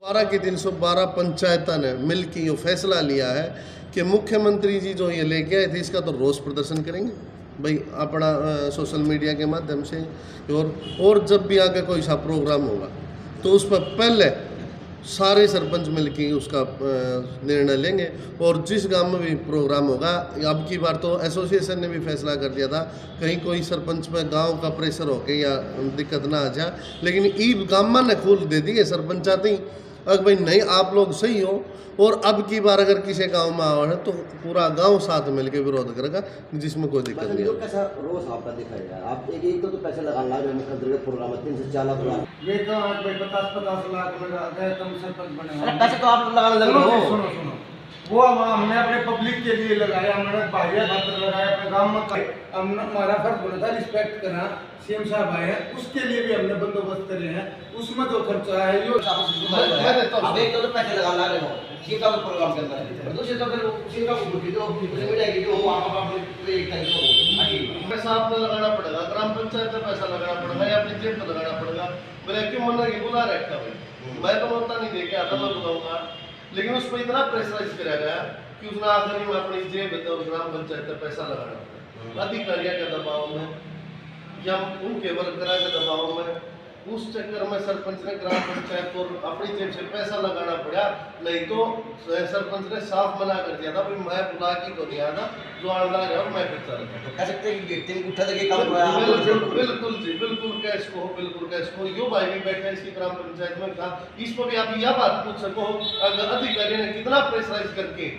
12 की 312 पंचायतों ने मिलकर ये फैसला लिया है कि मुख्यमंत्री जी जो ये लेके आए थे इसका तो रोष प्रदर्शन करेंगे भाई अपना सोशल मीडिया के माध्यम से। और जब भी आगे कोई सा प्रोग्राम होगा तो उस पर पहले सारे सरपंच मिलकर उसका निर्णय लेंगे। और जिस गांव में भी प्रोग्राम होगा, अब की बार तो एसोसिएशन ने भी फैसला कर दिया था कहीं कोई सरपंच पे गांव का प्रेशर होके या दिक्कत ना आ जाए, लेकिन ई गामा ने खोल दे दिए सरपंच आते अगर भाई नहीं आप लोग सही हो। और अब की बार अगर किसी गांव में आवा है तो पूरा गांव साथ मिलकर विरोध करेगा, जिसमें कोई दिक्कत नहीं है। कैसा रोज आपका दिखाएगा आप एक तो पैसे लगाना है मुख्यमंत्री के प्रोग्राम 3 से 4 लाख ये तो आज भाई 50 लाख लगा गए तुम सरपंच बने। अरे पैसे तो आप लगाने लगे हो। सुनो वो हमने अपने पब्लिक के लिए लगाया, हमने बाहरिया खातर लगाया, अपने गांव में हमने हमारा फर्ज बना था रिस्पेक्ट करना। सीएम साहब आए हैं उसके लिए भी हमने बंदोबस्त करे हैं, उसमें जो खर्चा है यो अब एक तो पैसे लगाना रहे हो सीता को प्रोग्राम के अंदर दूसरे तो फिर सीता को बुद्धि तो मिल जाएगी जो आप अपने एक तरीके से पैसा आपको लगाना पड़ेगा, ग्राम पंचायत में पैसा लगाना पड़ेगा या अपनी जेब पर लगाना पड़ेगा। मेरे क्यों मन की बुला रखा भाई, मैं तो मौका नहीं देके आता, मैं बुलाऊंगा, लेकिन उस पर इतना प्रेशराइज करा गया कि उसने आखिरी में अपनी जेब और ग्राम पंचायत में पैसा लगाना पड़ा अधिकारियों के दबाव में या उनके वर्करा के दबाव में। उस चक्कर में सरपंच ने ग्राम पंचायत को अपनी जेब से पैसा लगाना पड़ा, नहीं तो सरपंच ने साफ मना कर दिया था भाई मैं बुला की को दिया था जो आना है और मैं फिर चल कह सकते हैं कि टीम उठा देके काम कराया। बिल्कुल जी बिल्कुल कैश को यो भाई भी बैठे हैं इसकी ग्राम पंचायत में कहा इस पर भी आप यह बात पूछ सको अगर अधिकारी ने कितना प्रेशराइज करके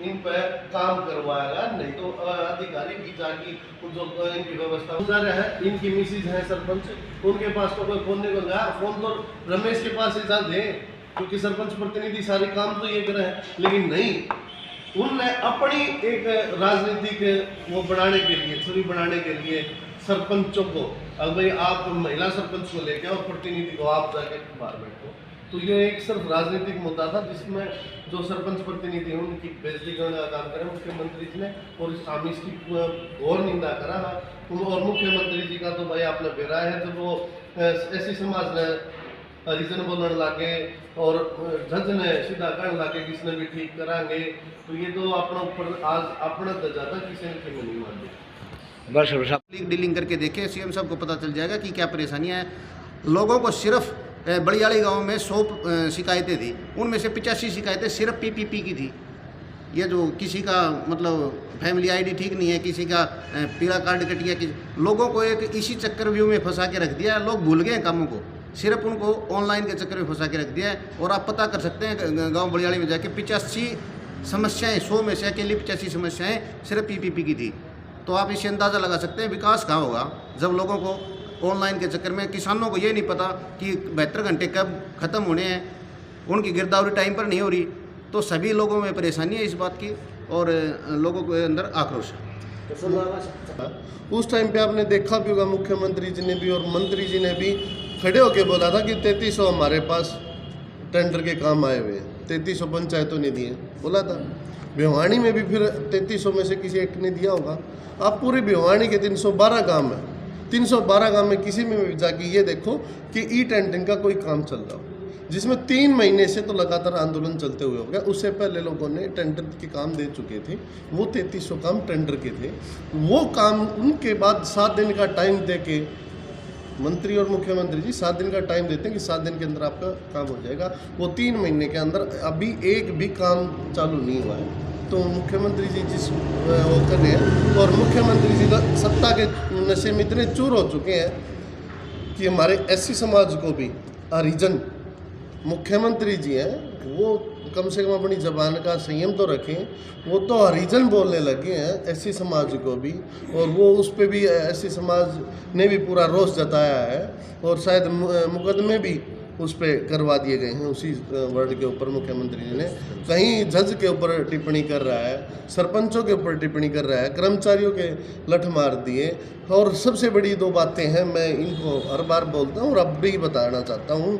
इन पर काम करवाएगा, नहीं तो अधिकारी की जाके जो इनकी व्यवस्था गुजार है। इनकी मिसिज है सरपंच, उनके पास तो कोई फोन नहीं कर गया, फोन तो रमेश के पास ही जाते क्योंकि सरपंच प्रतिनिधि सारे काम तो ये करे हैं, लेकिन नहीं उनने अपनी एक राजनीतिक वो बनाने के लिए छवि बनाने के लिए सरपंचों को अब भाई आप महिला सरपंच को लेके और प्रतिनिधि को आप जाके बाहर बैठो, तो ये एक सिर्फ राजनीतिक मुद्दा था जिसमें जो सरपंच प्रतिनिधि हैं उनकी बेइज्जती करने का काम करे मुख्यमंत्री जी ने और इस आमिष की घोर निंदा करा। और मुख्यमंत्री जी का तो भाई आपने बेरा है जब वो ऐसी समाज ने हरिजन बोलने लगे और जज ने सीधा कहने लगे कि इसने भी ठीक कराएंगे, तो ये तो अपना ऊपर आज अपना तो ज़्यादा किसी ने नहीं मान दिया। बस डीलिंग करके देखे सीएम साहब को पता चल जाएगा कि क्या परेशानियां हैं। लोगों को सिर्फ बड़ियाली गांव में 100 शिकायतें थी, उनमें से 85 शिकायतें सिर्फ पीपीपी की थी। ये जो किसी का मतलब फैमिली आईडी ठीक नहीं है, किसी का पीला कार्ड कट गया, लोगों को एक इसी चक्कर व्यू में फंसा के रख दिया है। लोग भूल गए कामों को, सिर्फ उनको ऑनलाइन के चक्कर में फंसा के रख दिया है। और आप पता कर सकते हैं गांव बड़ियाली में जाके 85 समस्याएं 100 में से अकेली 85 समस्याएं सिर्फ पीपीपी की थी। तो आप इससे अंदाज़ा लगा सकते हैं विकास कहाँ होगा जब लोगों को ऑनलाइन के चक्कर में, किसानों को ये नहीं पता कि 72 घंटे कब ख़त्म होने हैं, उनकी गिरदावरी टाइम पर नहीं हो रही। तो सभी लोगों में परेशानी है इस बात की और लोगों के अंदर आक्रोश है। उस टाइम पे आपने देखा भी होगा मुख्यमंत्री जी ने भी और मंत्री जी ने भी खड़े होकर बोला था कि 3300 हमारे पास टेंडर के काम आए हुए हैं, 3300 पंचायतों ने दिए बोला था। भिवानी में भी फिर 3300 में से किसी एक ने दिया होगा। आप पूरे भिवानी के 312 गाँव में 312 गाँव में किसी में भी जाके ये देखो कि ई टेंडरिंग का कोई काम चल रहा हो, जिसमें 3 महीने से तो लगातार आंदोलन चलते हुए हो गया। उससे पहले लोगों ने टेंडर के काम दे चुके थे, वो 3300 काम टेंडर के थे। वो काम उनके बाद 7 दिन का टाइम दे के मंत्री और मुख्यमंत्री जी 7 दिन का टाइम देते हैं कि 7 दिन के अंदर आपका काम हो जाएगा। वो 3 महीने के अंदर अभी एक भी काम चालू नहीं हुआ है। तो मुख्यमंत्री जी जिस वो कर रहे हैं और मुख्यमंत्री जी का सत्ता के नशे में इतने चूर हो चुके हैं कि हमारे एससी समाज को भी हरिजन मुख्यमंत्री जी हैं वो कम से कम अपनी ज़बान का संयम तो रखें। वो तो हरिजन बोलने लगे हैं एससी समाज को भी, और वो उस पर भी एससी समाज ने भी पूरा रोष जताया है और शायद मुकदमे भी उस पर करवा दिए गए हैं उसी वर्ड के ऊपर। मुख्यमंत्री जी ने कहीं जज के ऊपर टिप्पणी कर रहा है, सरपंचों के ऊपर टिप्पणी कर रहा है, कर्मचारियों के लठ मार दिए। और सबसे बड़ी 2 बातें हैं, मैं इनको हर बार बोलता हूँ और अब भी बताना चाहता हूँ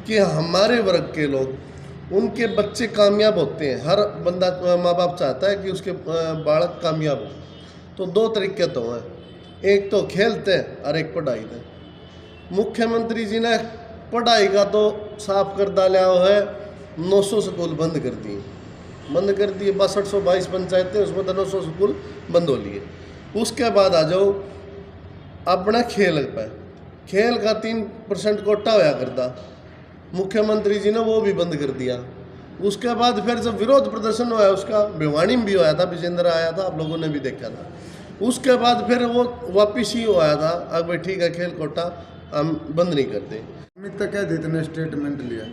कि हमारे वर्ग के लोग उनके बच्चे कामयाब होते हैं। हर बंदा माँ बाप चाहता है कि उसके बालक कामयाब हो, तो 2 तरीके तो हैं, एक तो खेलते हैं और एक पढ़ाई थे। मुख्यमंत्री जी ने पढ़ाई का तो साफ कर डाला है, 900 स्कूल बंद कर दिए 6222 पंचायतें, उसमें तो 900 स्कूल बंद हो लिए। उसके बाद आ जाओ अपना खेल पे, खेल का 3% कोटा होया करता, मुख्यमंत्री जी ने वो भी बंद कर दिया। उसके बाद फिर जब विरोध प्रदर्शन हुआ उसका, भिवानी में भी होया था, विजेंद्र आया था, आप लोगों ने भी देखा था। उसके बाद फिर वो वापिस ही आया था, अब भाई ठीक है खेल कोटा हम बंद नहीं करते। अमित तक क्या देते ने स्टेटमेंट लिया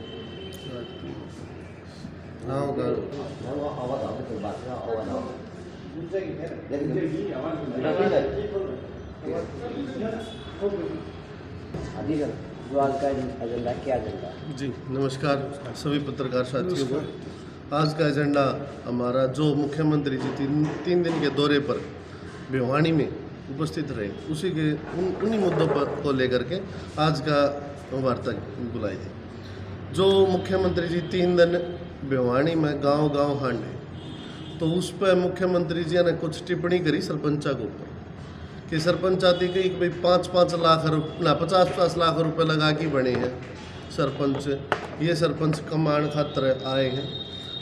जी नमस्कार सभी पत्रकार साथियों को। आज का एजेंडा हमारा, जो मुख्यमंत्री जी तीन दिन के दौरे पर भिवानी में उपस्थित रहे, उसी के उन्हीं मुद्दों पर को लेकर के आज का वार्ता बुलाई थी। जो मुख्यमंत्री जी 3 दिन भिवानी में गांव हांडे, तो उस पर मुख्यमंत्री जी ने कुछ टिप्पणी करी सरपंचा के ऊपर कि सरपंच आती कि भाई 5-5 लाख रुपये 50-50 लाख रुपए लगा के बने हैं सरपंच, ये सरपंच कमान खातर आए हैं।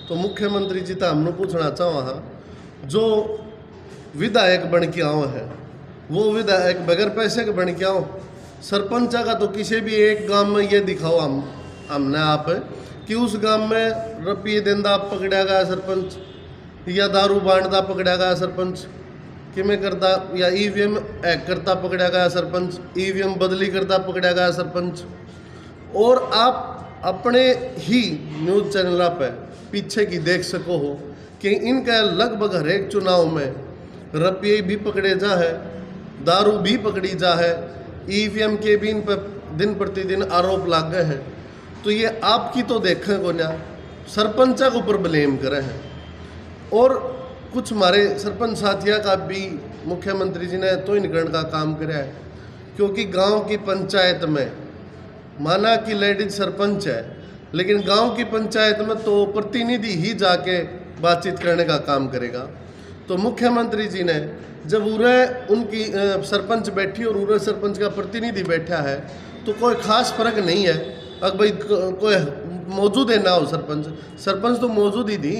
तो मुख्यमंत्री जी तो हमने पूछना चाहा, जो विधायक बन के आओ है वो विधायक बगैर पैसे के बन के आओ, सरपंचा का तो किसी भी एक गांव में ये दिखाओ हमने आप कि उस गांव में रुपये देंदा पकड़ा गया सरपंच, या दारू बांटता पकड़ा गया सरपंच, कि मैं करता या ईवीएम हैक करता पकड़ा गया सरपंच, ईवीएम बदली करता पकड़ा गया सरपंच। और आप अपने ही न्यूज़ चैनल पर पीछे की देख सको हो कि इनका लगभग हर एक चुनाव में रुपये भी पकड़े जा है, दारू भी पकड़ी जा है, ईवीएम के भी इन पर दिन प्रतिदिन आरोप लाग गए हैं। तो ये आपकी तो देखें को ना, सरपंचा के ऊपर ब्लेम करे हैं। और कुछ हमारे सरपंच साथिया का भी मुख्यमंत्री जी ने तो इनकरण का काम कराया है, क्योंकि गांव की पंचायत में माना कि लेडीज सरपंच है, लेकिन गांव की पंचायत में तो प्रतिनिधि ही जाके बातचीत करने का काम करेगा। तो मुख्यमंत्री जी ने जब उरे उनकी सरपंच बैठी और उरे सरपंच का प्रतिनिधि बैठा है, तो कोई खास फर्क नहीं है अगर भाई कोई मौजूद है ना हो सरपंच तो मौजूद ही थी,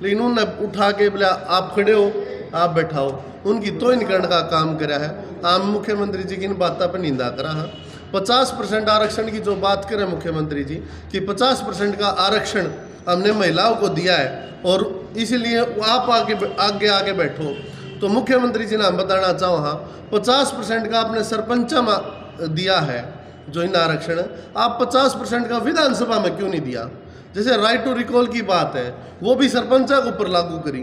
लेकिन उन्होंने उठा के बोला आप खड़े हो आप बैठाओ, उनकी तो इनकरण का काम करा है। आम मुख्यमंत्री जी की इन बातों पर निंदा करा है। 50% आरक्षण की जो बात करें मुख्यमंत्री जी कि 50% का आरक्षण हमने महिलाओं को दिया है और इसीलिए आप आगे बैठो। तो मुख्यमंत्री जी ने हम बताना चाहो, हाँ 50% का आपने सरपंचा में दिया है जो इन आरक्षण, आप 50% का विधानसभा में क्यों नहीं दिया? जैसे राइट टू रिकॉल की बात है वो भी सरपंचा के ऊपर लागू करी।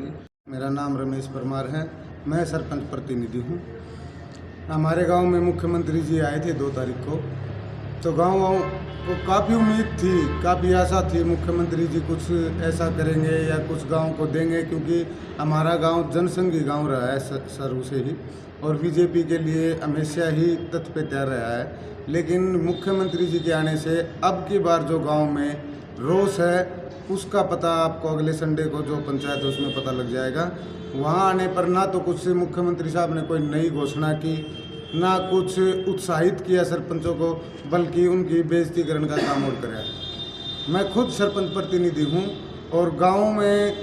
मेरा नाम रमेश परमार है, मैं सरपंच प्रतिनिधि हूँ। हमारे गांव में मुख्यमंत्री जी आए थे 2 तारीख को, तो गांव को काफ़ी उम्मीद थी, काफ़ी आशा थी मुख्यमंत्री जी कुछ ऐसा करेंगे या कुछ गांव को देंगे, क्योंकि हमारा गांव जनसंघी गांव रहा है शुरू से ही और बीजेपी के लिए हमेशा ही तत्पर तैयार रहा है। लेकिन मुख्यमंत्री जी के आने से अब की बार जो गांव में रोष है उसका पता आपको अगले संडे को जो पंचायत है उसमें पता लग जाएगा। वहां आने पर ना तो कुछ मुख्यमंत्री साहब ने कोई नई घोषणा की, ना कुछ उत्साहित किया सरपंचों को, बल्कि उनकी बेइज्जती करने का काम और कराया। मैं खुद सरपंच प्रतिनिधि हूं और गाँव में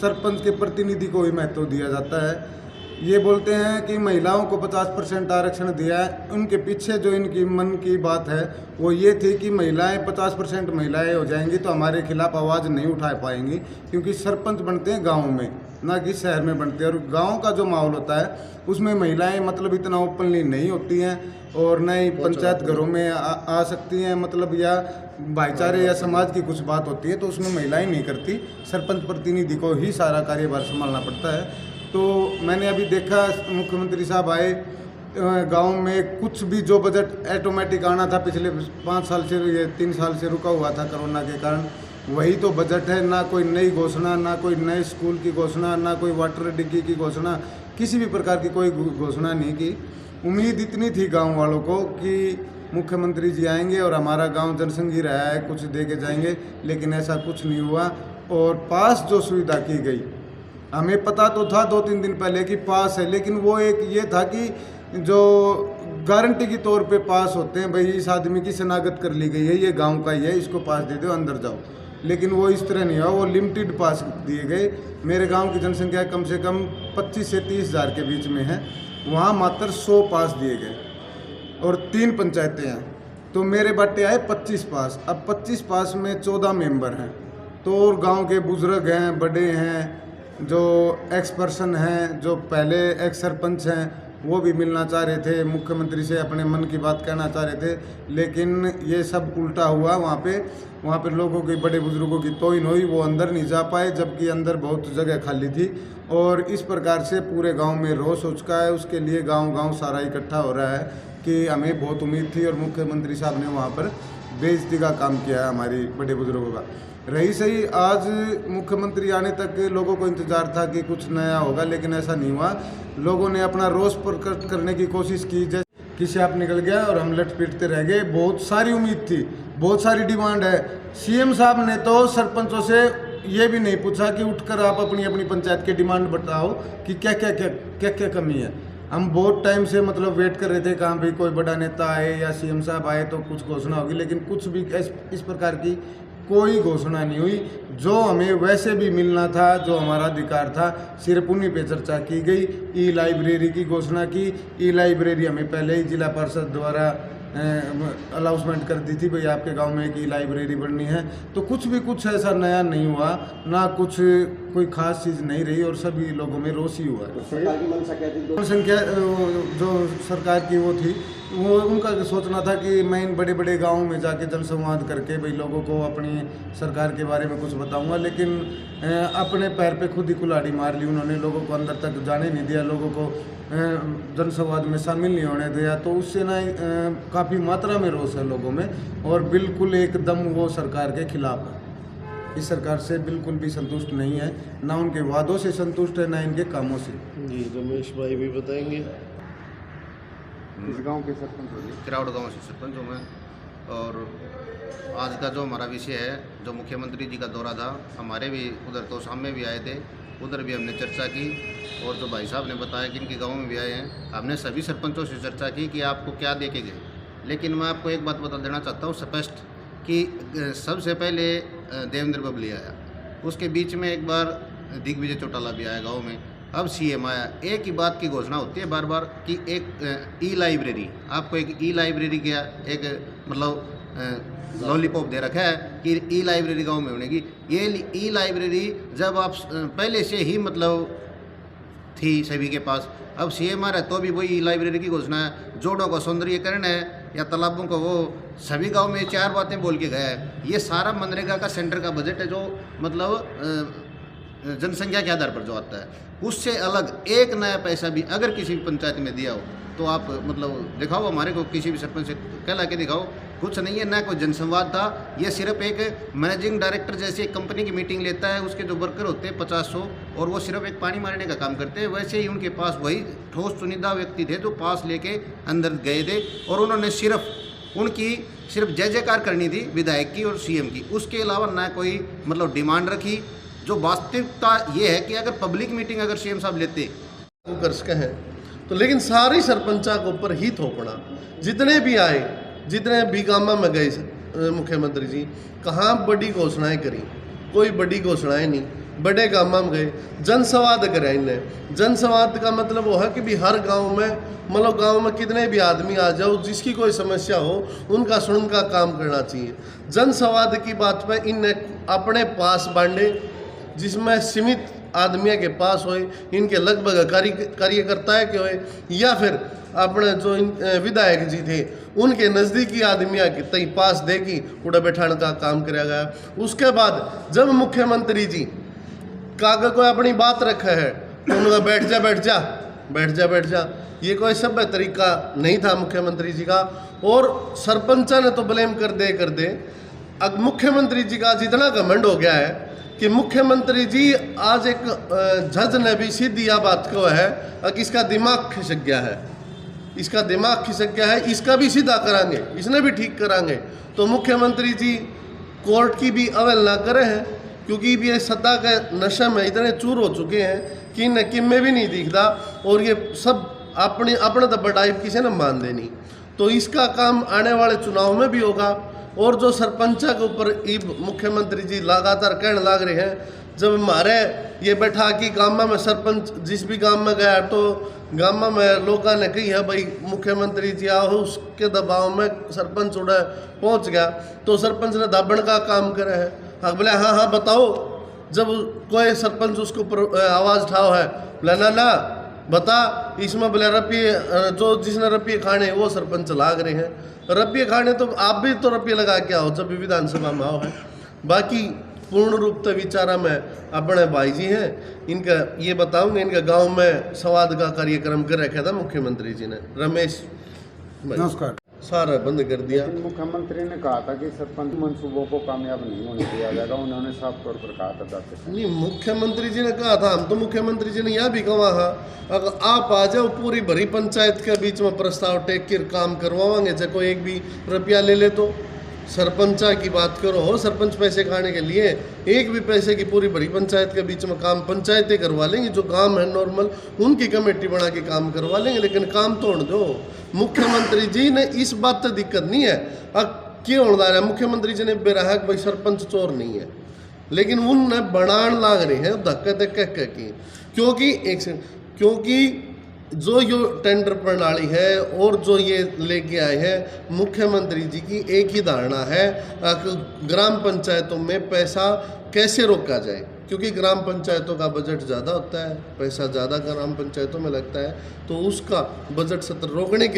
सरपंच के प्रतिनिधि को ही महत्व दिया जाता है। ये बोलते हैं कि महिलाओं को 50% आरक्षण दिया है, उनके पीछे जो इनकी मन की बात है वो ये थी कि महिलाएं 50% महिलाएं हो जाएंगी तो हमारे खिलाफ आवाज़ नहीं उठा पाएंगी, क्योंकि सरपंच बनते हैं गांव में, ना कि शहर में बनते हैं। और गांव का जो माहौल होता है उसमें महिलाएं मतलब इतना ओपनली नहीं होती हैं और न ही पंचायत घरों में आ सकती हैं, मतलब या भाईचारे या समाज की कुछ बात होती है तो उसमें महिलाएं नहीं करती, सरपंच प्रतिनिधि को ही सारा कार्यभार संभालना पड़ता है। तो मैंने अभी देखा मुख्यमंत्री साहब आए, गांव में कुछ भी जो बजट ऑटोमेटिक आना था पिछले 5 साल से, ये 3 साल से रुका हुआ था कोरोना के कारण, वही तो बजट है। ना कोई नई घोषणा, ना कोई नए स्कूल की घोषणा, ना कोई वाटर डिग्गी की घोषणा, किसी भी प्रकार की कोई घोषणा नहीं की। उम्मीद इतनी थी गाँव वालों को कि मुख्यमंत्री जी आएंगे और हमारा गाँव जनसंघी रहा है कुछ दे के जाएंगे, लेकिन ऐसा कुछ नहीं हुआ। और पास जो सुविधा की गई, हमें पता तो था 2-3 दिन पहले कि पास है, लेकिन वो एक ये था कि जो गारंटी के तौर पे पास होते हैं, भाई इस आदमी की शनाख्त कर ली गई है, ये गांव का ही है, इसको पास दे दो, अंदर जाओ। लेकिन वो इस तरह नहीं हुआ, वो लिमिटेड पास दिए गए। मेरे गांव की जनसंख्या कम से कम 25 से 30 हज़ार के बीच में है, वहाँ मात्र 100 पास दिए गए और 3 पंचायतें हैं, तो मेरे बाटे आए 25 पास। अब 25 पास में 14 मेंबर हैं, तो और गांव के बुजुर्ग हैं, बड़े हैं, जो एक्स पर्सन हैं, जो पहले एक्स सरपंच हैं, वो भी मिलना चाह रहे थे, मुख्यमंत्री से अपने मन की बात कहना चाह रहे थे, लेकिन ये सब उल्टा हुआ। वहाँ पे लोगों के, बड़े बुजुर्गों की तौहीन हुई, वो अंदर नहीं जा पाए, जबकि अंदर बहुत जगह खाली थी। और इस प्रकार से पूरे गांव में रोष हो चुका है। उसके लिए गांव सारा इकट्ठा हो रहा है कि हमें बहुत उम्मीद थी और मुख्यमंत्री साहब ने वहाँ पर बेइज्जती का काम किया है हमारी बड़े बुजुर्गों का। रही सही, आज मुख्यमंत्री आने तक लोगों को इंतज़ार था कि कुछ नया होगा, लेकिन ऐसा नहीं हुआ। लोगों ने अपना रोष प्रकट करने की कोशिश की, जैसे कि सांप निकल गया और हम लट पीटते रह गए। बहुत सारी उम्मीद थी, बहुत सारी डिमांड है। सीएम साहब ने तो सरपंचों से ये भी नहीं पूछा कि उठकर आप अपनी अपनी पंचायत की डिमांड बताओ कि क्या क्या कमी है। हम बहुत टाइम से मतलब वेट कर रहे थे कहाँ भी कोई बड़ा नेता आए या सीएम साहब आए तो कुछ घोषणा होगी, लेकिन कुछ भी इस प्रकार की कोई घोषणा नहीं हुई। जो हमें वैसे भी मिलना था, जो हमारा अधिकार था, सिर्फ उन्हीं पे चर्चा की गई। ई लाइब्रेरी की घोषणा की। ई लाइब्रेरी हमें पहले ही जिला परिषद द्वारा अनाउंसमेंट कर दी थी, भाई आपके गांव में एक ई लाइब्रेरी बननी है। तो कुछ ऐसा नया नहीं हुआ, ना कुछ कोई खास चीज़ नहीं रही और सभी लोगों में रोष ही हुआ है। सरकार की मंशा क्या थी? जनसंख्या जो सरकार की वो थी, वो उनका सोचना था कि मैं इन बड़े बड़े गाँव में जाके जनसंवाद करके भाई लोगों को अपनी सरकार के बारे में कुछ बताऊंगा, लेकिन अपने पैर पे खुद ही कुल्हाड़ी मार ली उन्होंने। लोगों को अंदर तक जाने नहीं दिया, लोगों को जनसंवाद में शामिल नहीं होने दिया। तो उससे ना काफ़ी मात्रा में रोष है लोगों में और बिल्कुल एकदम वो सरकार के खिलाफ है। इस सरकार से बिल्कुल भी संतुष्ट नहीं है, ना उनके वादों से संतुष्ट है, ना इनके कामों से। जी रमेश भाई भी बताएंगे। इस गांव के सरपंच हो, किरावड़ गांव से सरपंच हूँ मैं। और आज का जो हमारा विषय है, जो मुख्यमंत्री जी का दौरा था, हमारे भी उधर तो सामने भी आए थे, उधर भी हमने चर्चा की। और जो भाई साहब ने बताया कि इनके गांव में भी आए हैं, हमने सभी सरपंचों से चर्चा की कि आपको क्या दे के गए। लेकिन मैं आपको एक बात बता देना चाहता हूँ स्पष्ट कि सबसे पहले देवेंद्र बबली आया, उसके बीच में एक बार दिग्विजय चौटाला भी आया गाँव में, अब सीएम आया। एक ही बात की घोषणा होती है बार बार कि एक ई लाइब्रेरी, आपको एक ई लाइब्रेरी का एक मतलब लॉलीपॉप दे रखा है कि ई लाइब्रेरी गांव में होने की। ये ई लाइब्रेरी जब आप पहले से ही मतलब थी सभी के पास, अब सीएम आ रहा है तो भी वही ई लाइब्रेरी की घोषणा है। जोड़ों का सौंदर्यीकरण है या तालाबों को, वो सभी गांव में 4 बातें बोल के गया है। ये सारा मनरेगा का सेंटर का बजट है, जो मतलब जनसंख्या के आधार पर जो आता है, उससे अलग एक नया पैसा भी अगर किसी भी पंचायत में दिया हो तो आप मतलब दिखाओ, हमारे को किसी भी सरपंच से कहला के दिखाओ। कुछ नहीं है, ना कोई जनसंवाद था। ये सिर्फ एक मैनेजिंग डायरेक्टर जैसे एक कंपनी की मीटिंग लेता है, उसके जो वर्कर होते हैं 50-100 और वो सिर्फ एक पानी मारने का काम करते हैं, वैसे ही उनके पास वही ठोस चुनिंदा व्यक्ति थे जो पास लेके अंदर गए थे और उन्होंने सिर्फ जय जयकार करनी थी विधायक की और सीएम की। उसके अलावा ना कोई मतलब डिमांड रखी। जो वास्तविकता ये है कि अगर पब्लिक मीटिंग अगर सीएम साहब लेते कर सके हैं तो, लेकिन सारी सरपंचा के ऊपर ही थोपना। जितने भी आए, जितने भी गामा में गए मुख्यमंत्री जी, कहाँ बड़ी घोषणाएं करी? कोई बड़ी घोषणाएं नहीं। बड़े गामा में गए, जनसंवाद कराए इन्हें। जनसंवाद का मतलब वो है कि भी हर गांव में मतलब गांव में कितने भी आदमी आ जाओ, जिसकी कोई समस्या हो उनका सुन का काम करना चाहिए। जनसंवाद की बात पे इन्हें अपने पास बांटे, जिसमें सीमित आदमियों के पास होए, इनके लगभग कार्यकर्ता के होए, या फिर अपने जो विधायक जी थे उनके नज़दीकी आदमियों के तई पास देगी उड़ा बैठाने का काम किया गया। उसके बाद जब मुख्यमंत्री जी कागज को अपनी बात रखा है तो उनका बैठ जा, ये कोई सभ्य तरीका नहीं था मुख्यमंत्री जी का। और सरपंचा ने तो ब्लेम कर दे अब मुख्यमंत्री जी का जितना घमंड हो गया है कि मुख्यमंत्री जी आज एक जज ने भी सीधी यह बात को है कि इसका दिमाग खिसक गया है, इसका भी सीधा करांगे, इसने भी ठीक करांगे। तो मुख्यमंत्री जी कोर्ट की भी अवहेलना करे हैं, क्योंकि ये सत्ता के नशे में इतने चूर हो चुके हैं कि इन्हें किम में भी नहीं दिखता। और ये सब अपने अपने तो बढ़ाई किसी ने मान देनी। तो इसका काम आने वाले चुनाव में भी होगा। और जो सरपंच के ऊपर मुख्यमंत्री जी लगातार कहने लग रहे हैं, जब हमारे ये बैठा कि गाँव में सरपंच जिस भी गाँव में गया तो गाँव में लोगों ने कही है भाई मुख्यमंत्री जी आओ, उसके दबाव में सरपंच उड़ा पहुंच गया तो सरपंच ने दाबण का काम करे है। हाँ बोले हाँ हाँ बताओ, जब कोई सरपंच उसके ऊपर आवाज़ उठाओ है, बोले ना बता, इसमें बोले रुपये जो जिसने रुपये खाने वो सरपंच लाग रहे हैं। रुपये खाने तो आप भी तो रुपये लगा के आओ जब भी विधानसभा में आओ है। बाकी पूर्ण रूप से विचारा में अपने भाई जी हैं, इनका ये बताऊंगे, इनका गांव में संवाद का कार्यक्रम कर रखा था मुख्यमंत्री जी ने। रमेश नमस्कार। सारा बंद कर दिया। लेकिन मुख्यमंत्री ने कहा था कि सरपंच मंसूबों को कामयाब नहीं होने दिया जाएगा, उन्होंने साफ तौर पर कहा था। नहीं, मुख्यमंत्री जी ने कहा था, हम तो मुख्यमंत्री जी ने यह भी कहा है अगर आप आ जाओ पूरी भरी पंचायत के बीच में प्रस्ताव टेक कर काम करवाएंगे, चाहे कोई एक भी रुपया ले ले तो। सरपंचा की बात करो हो, सरपंच पैसे खाने के लिए एक भी पैसे की पूरी भरी पंचायत के बीच में काम पंचायतें करवा लेंगी। जो काम है नॉर्मल उनकी कमेटी बना के काम करवा लेंगे, लेकिन काम तोड़ दो। मुख्यमंत्री जी ने इस बात से दिक्कत नहीं है। अब क्यों होना है, मुख्यमंत्री जी ने बेरा है कि भाई सरपंच चोर नहीं है, लेकिन उनने बनान लाग रहे हैं धक्के धक्के की, क्योंकि जो ये टेंडर प्रणाली है और जो ये लेके आए हैं मुख्यमंत्री जी की एक ही धारणा है कि ग्राम पंचायतों में पैसा कैसे रोका जाए, क्योंकि ग्राम पंचायतों का बजट ज़्यादा होता है, पैसा ज़्यादा ग्राम पंचायतों में लगता है। तो उसका बजट सत्र रोकने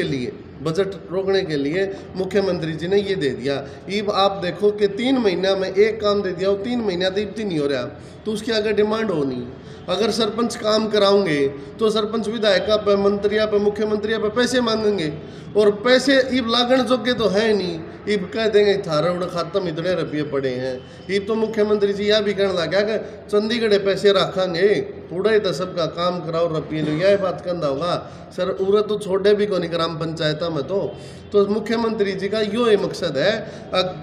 के लिए मुख्यमंत्री जी ने ये दे दिया। अब आप देखो कि 3 महीना में एक काम दे दिया, वो 3 महीना दीप्ति नहीं हो रहा, तो उसकी आगे डिमांड होनी। अगर सरपंच काम कराओगे तो सरपंच विधायका पे, मंत्रिया पे, मुख्यमंत्रिया पे पैसे मांगेंगे, और पैसे इब लागण जोगे तो है नहीं। इब कह देंगे थारा उड़ा खाता में इतने रुपये पड़े हैं। इब तो मुख्यमंत्री जी यह भी कहने लगा कि चंडीगढ़ पैसे रखेंगे, उड़ा तो सबका काम कराओ रुपये लो, यह बात कहना होगा सर। उड़ा तो छोड़े भी कौन ग्राम पंचायत में तो मुख्यमंत्री जी का यो ही मकसद है,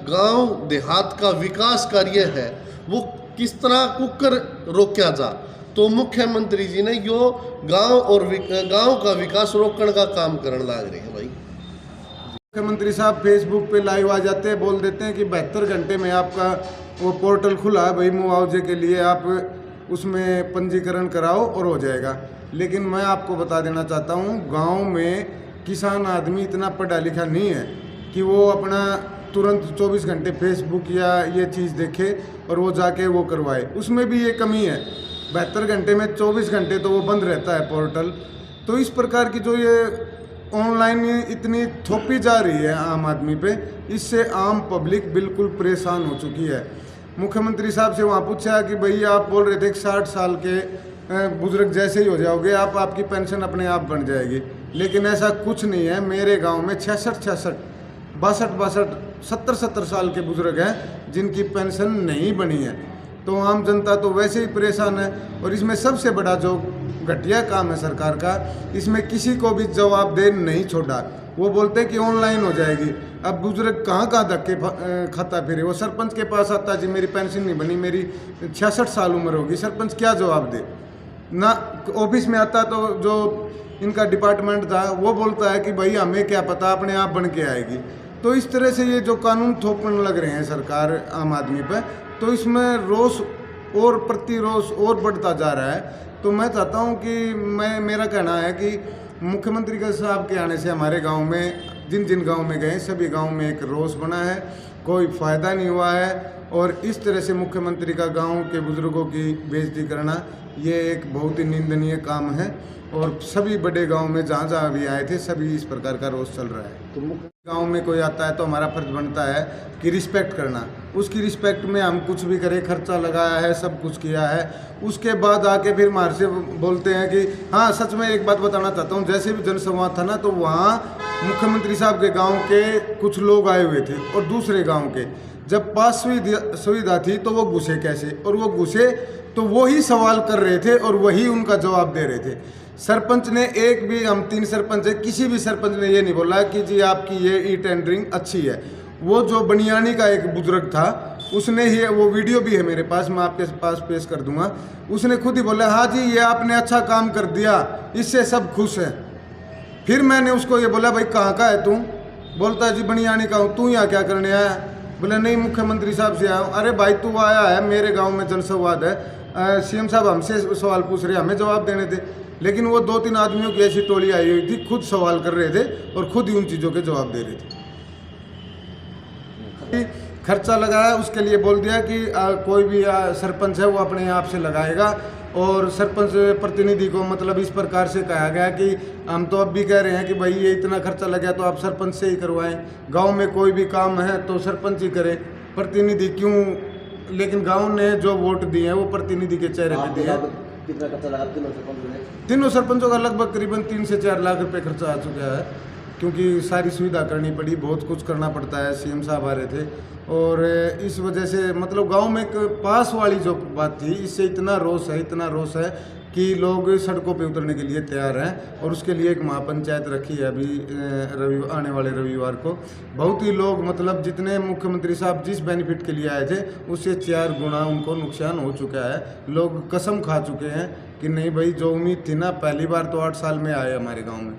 गाँव देहात का विकास कार्य है वो किस तरह कुकर रोका जा। तो मुख्यमंत्री जी ने यो गांव का विकास रोकने का काम करने लग रहे हैं। भाई मुख्यमंत्री साहब फेसबुक पे लाइव आ जाते हैं, बोल देते हैं कि 72 घंटे में आपका वो पोर्टल खुला है भाई मुआवजे के लिए, आप उसमें पंजीकरण कराओ और हो जाएगा। लेकिन मैं आपको बता देना चाहता हूँ, गांव में किसान आदमी इतना पढ़ा लिखा नहीं है कि वो अपना तुरंत 24 घंटे फेसबुक या ये चीज़ देखे और वो जाके वो करवाए। उसमें भी ये कमी है, 72 घंटे में 24 घंटे तो वो बंद रहता है पोर्टल। तो इस प्रकार की जो ये ऑनलाइन इतनी थोपी जा रही है आम आदमी पे, इससे आम पब्लिक बिल्कुल परेशान हो चुकी है। मुख्यमंत्री साहब से वहाँ पूछा कि भाई आप बोल रहे थे 60 साल के बुजुर्ग जैसे ही हो जाओगे आप, आपकी पेंशन अपने आप बन जाएगी, लेकिन ऐसा कुछ नहीं है। मेरे गाँव में 66, 62, 70 साल के बुजुर्ग हैं जिनकी पेंशन नहीं बनी है। तो आम जनता तो वैसे ही परेशान है। और इसमें सबसे बड़ा जो घटिया काम है सरकार का, इसमें किसी को भी जवाबदेह नहीं छोड़ा। वो बोलते हैं कि ऑनलाइन हो जाएगी। अब बुजुर्ग कहाँ धक्के खाता फिरे, वो सरपंच के पास आता है जी मेरी पेंशन नहीं बनी, मेरी 66 साल उम्र होगी, सरपंच क्या जवाब दे ना। ऑफिस में आता तो जो इनका डिपार्टमेंट था वो बोलता है कि भाई हमें क्या पता, अपने आप बन के आएगी। तो इस तरह से ये जो कानून थोपने लग रहे हैं सरकार आम आदमी पर, तो इसमें रोष और प्रतिरोष और बढ़ता जा रहा है। तो मैं चाहता हूं कि मेरा कहना है कि मुख्यमंत्री के साहब के आने से हमारे गांव में जिन गांव में गए सभी गांव में एक रोष बना है, कोई फ़ायदा नहीं हुआ है। और इस तरह से मुख्यमंत्री का गांव के बुजुर्गों की बेइज्जती करना ये एक बहुत ही निंदनीय काम है। और सभी बड़े गांव में जहाँ भी आए थे सभी इस प्रकार का रोष चल रहा है। तो गांव में कोई आता है तो हमारा फर्ज बनता है कि रिस्पेक्ट करना। उसकी रिस्पेक्ट में हम कुछ भी करें, खर्चा लगाया है, सब कुछ किया है, उसके बाद आके फिर हमारे से बोलते हैं कि हाँ। सच में एक बात बताना चाहता हूँ, जैसे भी जनसंवाद था ना, तो वहाँ मुख्यमंत्री साहब के गाँव के कुछ लोग आए हुए थे और दूसरे गाँव के, जब पास सुविधा थी तो वो घुसे कैसे, और वो घुसे तो वही सवाल कर रहे थे और वही उनका जवाब दे रहे थे। सरपंच ने एक भी, हम 3 सरपंच है, किसी भी सरपंच ने ये नहीं बोला कि जी आपकी ये ई टेंडरिंग अच्छी है। वो जो बनियानी का एक बुजुर्ग था उसने ही, वो वीडियो भी है मेरे पास, मैं आपके पास पेश कर दूंगा, उसने खुद ही बोला हाँ जी ये आपने अच्छा काम कर दिया, इससे सब खुश हैं। फिर मैंने उसको ये बोला भाई कहाँ का है तू? बोलता है जी बनियानी का हूँ। तू यहाँ क्या करने आया? बोले नहीं मुख्यमंत्री साहब से आया हूँ। अरे भाई तू आया है, मेरे गांव में जनसंवाद है, सीएम साहब हमसे सवाल पूछ रहे, हमें जवाब देने थे। लेकिन वो 2-3 आदमियों की ऐसी टोली आई हुई थी, खुद सवाल कर रहे थे और खुद ही उन चीज़ों के जवाब दे रहे थे। खर्चा लगाया उसके लिए बोल दिया कि कोई भी सरपंच है वो अपने आप से लगाएगा, और सरपंच प्रतिनिधि को मतलब इस प्रकार से कहा गया कि हम तो अब भी कह रहे हैं कि भाई ये इतना खर्चा लगा तो आप सरपंच से ही करवाएं, गांव में कोई भी काम है तो सरपंच ही करे, प्रतिनिधि क्यों? लेकिन गांव ने जो वोट दिए हैं वो प्रतिनिधि के चेहरे पे दिए। कितना खर्चा लगा तीनों सरपंचों ने? तीनों सरपंचों का लगभग करीबन 3 से 4 लाख रुपए खर्चा आ चुका है, क्योंकि सारी सुविधा करनी पड़ी, बहुत कुछ करना पड़ता है। सीएम साहब आ रहे थे और इस वजह से मतलब गांव में एक पास वाली जो बात थी, इससे इतना रोष है कि लोग सड़कों पे उतरने के लिए तैयार हैं। और उसके लिए एक महापंचायत रखी है अभी आने वाले रविवार को। बहुत ही लोग मतलब जितने मुख्यमंत्री साहब जिस बेनिफिट के लिए आए थे उससे 4 गुना उनको नुकसान हो चुका है। लोग कसम खा चुके हैं कि नहीं भाई जो उम्मीद थी ना, पहली बार तो 8 साल में आए हमारे गाँव में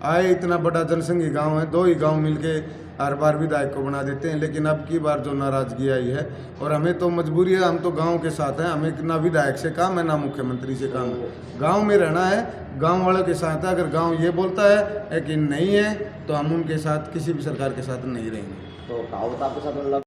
आए, इतना बड़ा जनसंघी गांव है, 2 ही गांव मिलके हर बार विधायक को बना देते हैं। लेकिन अब की बार जो नाराज़गी आई है, और हमें तो मजबूरी है, हम तो गांव के साथ हैं, हमें ना विधायक से काम है ना मुख्यमंत्री से काम है, गांव में रहना है, गांव वालों के साथ है। अगर गांव ये बोलता है कि नहीं है तो हम उनके साथ किसी भी सरकार के साथ नहीं रहेंगे। तो कहावत आपके साथ